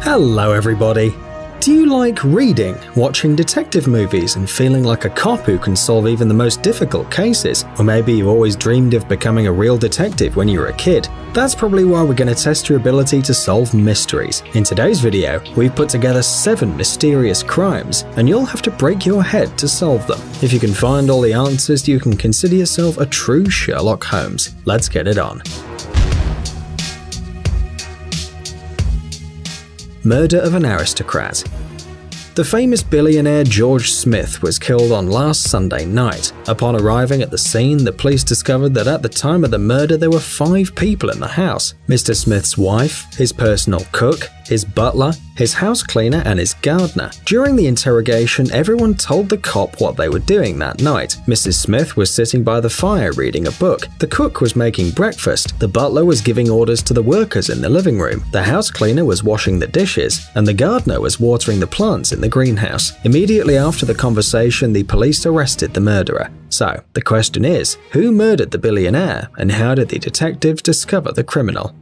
Hello everybody! Do you like reading, watching detective movies and feeling like a cop who can solve even the most difficult cases? Or maybe you always dreamed of becoming a real detective when you were a kid? That's probably why we're going to test your ability to solve mysteries. In today's video, we've put together 7 mysterious crimes, and you'll have to break your head to solve them. If you can find all the answers, you can consider yourself a true Sherlock Holmes. Let's get it on. Murder of an aristocrat. The famous billionaire George Smith was killed on last Sunday night. Upon arriving at the scene, the police discovered that at the time of the murder there were 5 people in the house. Mr. Smith's wife, his personal cook, his butler, his house cleaner and his gardener. During the interrogation, everyone told the cop what they were doing that night. Mrs. Smith was sitting by the fire reading a book. The cook was making breakfast. The butler was giving orders to the workers in the living room. The house cleaner was washing the dishes. And the gardener was watering the plants in the greenhouse. Immediately after the conversation, the police arrested the murderer. So, the question is, who murdered the billionaire and how did the detectives discover the criminal?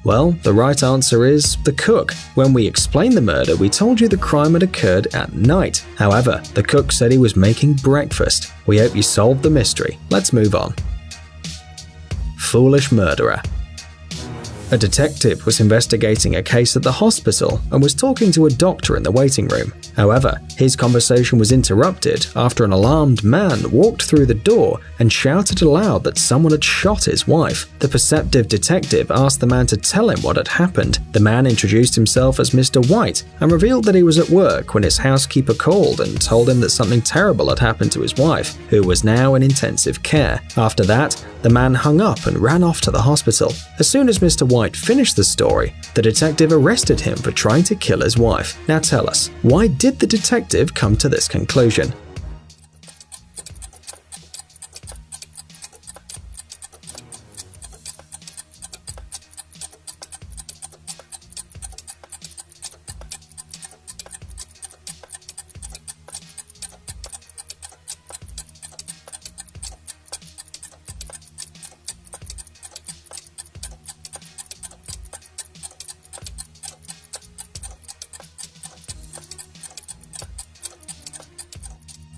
Well, the right answer is the cook. When we explained the murder, we told you the crime had occurred at night. However, the cook said he was making breakfast. We hope you solved the mystery. Let's move on. Foolish murderer. A detective was investigating a case at the hospital and was talking to a doctor in the waiting room. However, his conversation was interrupted after an alarmed man walked through the door and shouted aloud that someone had shot his wife. The perceptive detective asked the man to tell him what had happened. The man introduced himself as Mr. White and revealed that he was at work when his housekeeper called and told him that something terrible had happened to his wife, who was now in intensive care. After that, the man hung up and ran off to the hospital. As soon as Mr. White finished the story, the detective arrested him for trying to kill his wife. Now tell us, why did the detective come to this conclusion?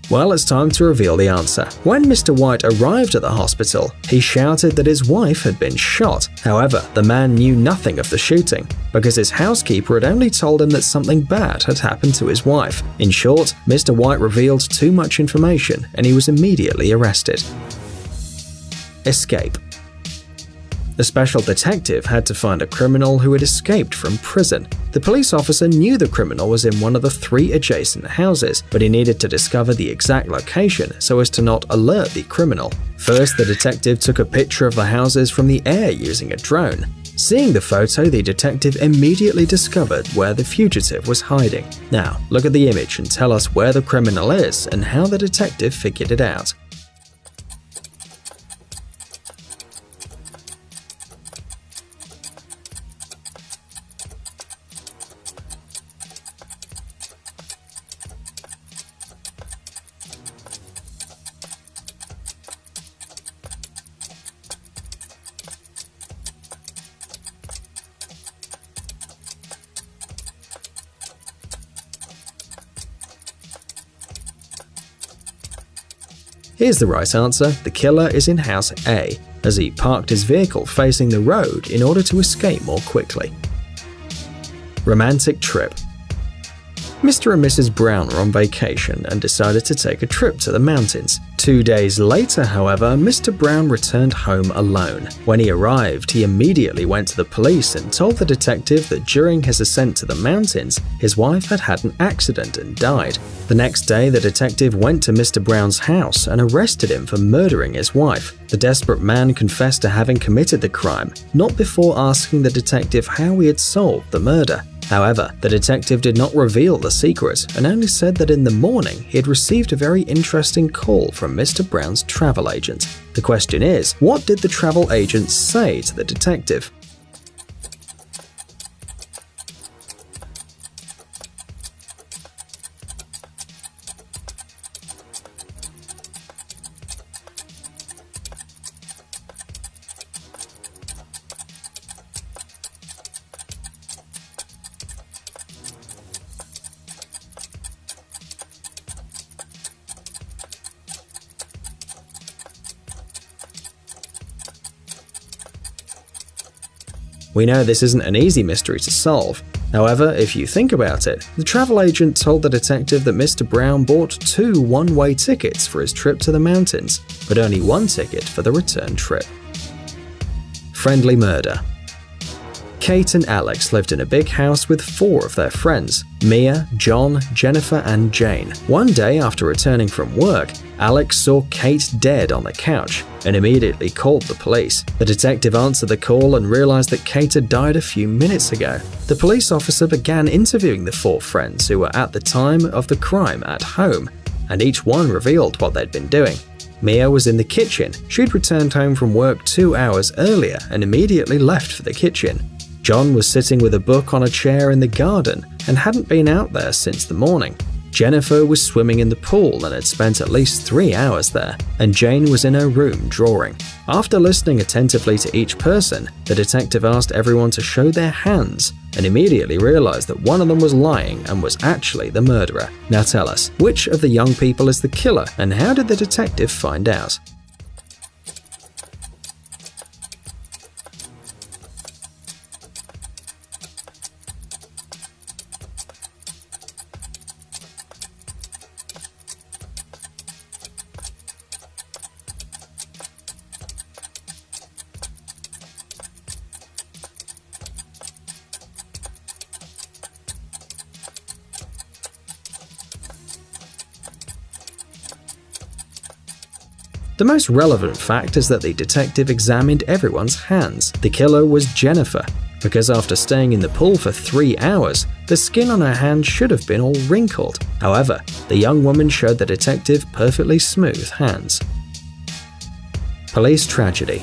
Well, it's time to reveal the answer. When Mr. White arrived at the hospital, he shouted that his wife had been shot. However, the man knew nothing of the shooting because his housekeeper had only told him that something bad had happened to his wife. In short, Mr. White revealed too much information and he was immediately arrested. Escape. The special detective had to find a criminal who had escaped from prison. The police officer knew the criminal was in one of the 3 adjacent houses, but he needed to discover the exact location so as to not alert the criminal. First, the detective took a picture of the houses from the air using a drone. Seeing the photo, the detective immediately discovered where the fugitive was hiding. Now, look at the image and tell us where the criminal is and how the detective figured it out. Here's the right answer. The killer is in house A, as he parked his vehicle facing the road in order to escape more quickly. Romantic trip. Mr. and Mrs. Brown were on vacation and decided to take a trip to the mountains. 2 days later, however, Mr. Brown returned home alone. When he arrived, he immediately went to the police and told the detective that during his ascent to the mountains, his wife had had an accident and died. The next day, the detective went to Mr. Brown's house and arrested him for murdering his wife. The desperate man confessed to having committed the crime, not before asking the detective how he had solved the murder. However, the detective did not reveal the secret and only said that in the morning he had received a very interesting call from Mr. Brown's travel agent. The question is, what did the travel agent say to the detective? We know this isn't an easy mystery to solve. However, if you think about it, the travel agent told the detective that Mr. Brown bought 2 one-way tickets for his trip to the mountains, but only 1 ticket for the return trip. Friendly murder. Kate and Alex lived in a big house with 4 of their friends, Mia, John, Jennifer, and Jane. One day after returning from work, Alex saw Kate dead on the couch and immediately called the police. The detective answered the call and realized that Kate had died a few minutes ago. The police officer began interviewing the 4 friends who were at the time of the crime at home, and each one revealed what they'd been doing. Mia was in the kitchen. She'd returned home from work 2 hours earlier and immediately left for the kitchen. John was sitting with a book on a chair in the garden and hadn't been out there since the morning. Jennifer was swimming in the pool and had spent at least 3 hours there, and Jane was in her room drawing. After listening attentively to each person, the detective asked everyone to show their hands and immediately realized that one of them was lying and was actually the murderer. Now tell us, which of the young people is the killer and how did the detective find out? The most relevant fact is that the detective examined everyone's hands. The killer was Jennifer, because after staying in the pool for 3 hours, the skin on her hand should have been all wrinkled. However, the young woman showed the detective perfectly smooth hands. Police tragedy.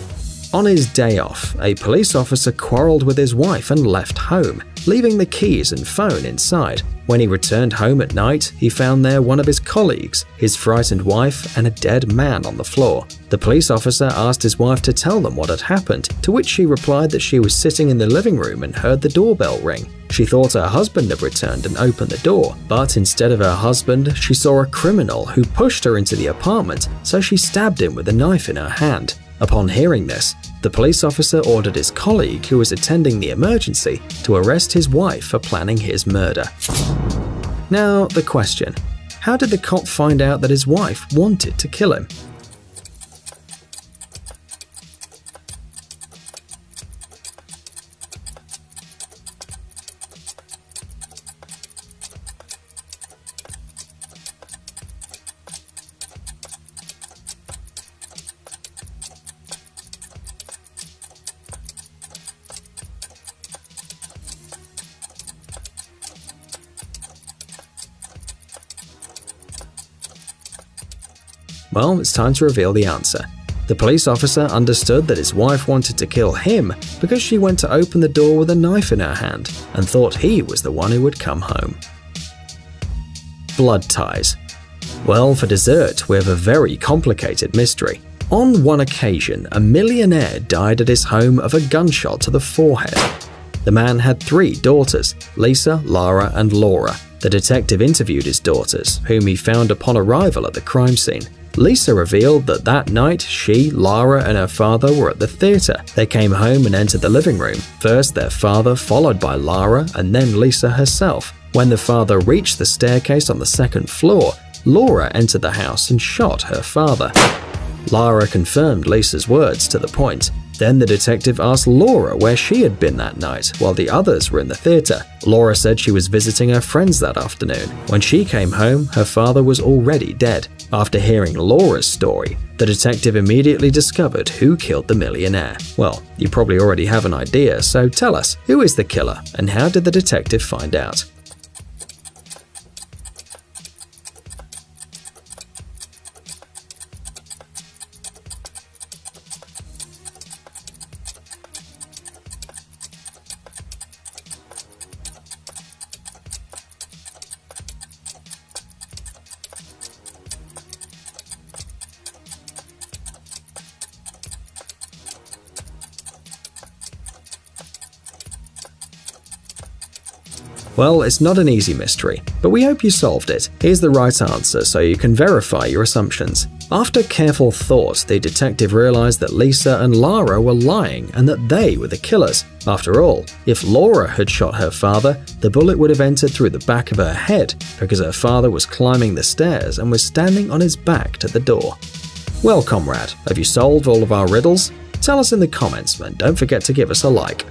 On his day off, a police officer quarreled with his wife and left home, leaving the keys and phone inside. When he returned home at night, he found there one of his colleagues, his frightened wife, and a dead man on the floor. The police officer asked his wife to tell them what had happened, to which she replied that she was sitting in the living room and heard the doorbell ring. She thought her husband had returned and opened the door, but instead of her husband, she saw a criminal who pushed her into the apartment, so she stabbed him with a knife in her hand. Upon hearing this, the police officer ordered his colleague, who was attending the emergency, to arrest his wife for planning his murder. Now, the question: how did the cop find out that his wife wanted to kill him? Well, it's time to reveal the answer. The police officer understood that his wife wanted to kill him because she went to open the door with a knife in her hand and thought he was the one who would come home. Blood ties. Well, for dessert, we have a very complicated mystery. On one occasion, a millionaire died at his home of a gunshot to the forehead. The man had 3 daughters, Lisa, Lara, and Laura. The detective interviewed his daughters, whom he found upon arrival at the crime scene. Lisa revealed that that night she, Lara, and her father were at the theatre. They came home and entered the living room. First their father, followed by Lara, and then Lisa herself. When the father reached the staircase on the 2nd floor, Laura entered the house and shot her father. Lara confirmed Lisa's words to the point. Then the detective asked Laura where she had been that night while the others were in the theater. Laura said she was visiting her friends that afternoon. When she came home, her father was already dead. After hearing Laura's story, the detective immediately discovered who killed the millionaire. Well, you probably already have an idea, so tell us, who is the killer and how did the detective find out? Well, it's not an easy mystery, but we hope you solved it. Here's the right answer so you can verify your assumptions. After careful thought, the detective realized that Lisa and Lara were lying and that they were the killers. After all, if Laura had shot her father, the bullet would have entered through the back of her head because her father was climbing the stairs and was standing on his back to the door. Well, comrade, have you solved all of our riddles? Tell us in the comments and don't forget to give us a like.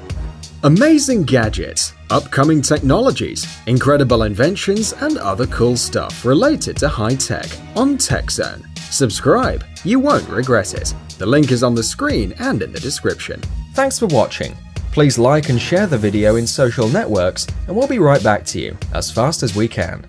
Amazing gadgets, upcoming technologies, incredible inventions, and other cool stuff related to high tech on TechZone. Subscribe, you won't regret it. The link is on the screen and in the description. Thanks for watching. Please like and share the video in social networks, and we'll be right back to you as fast as we can.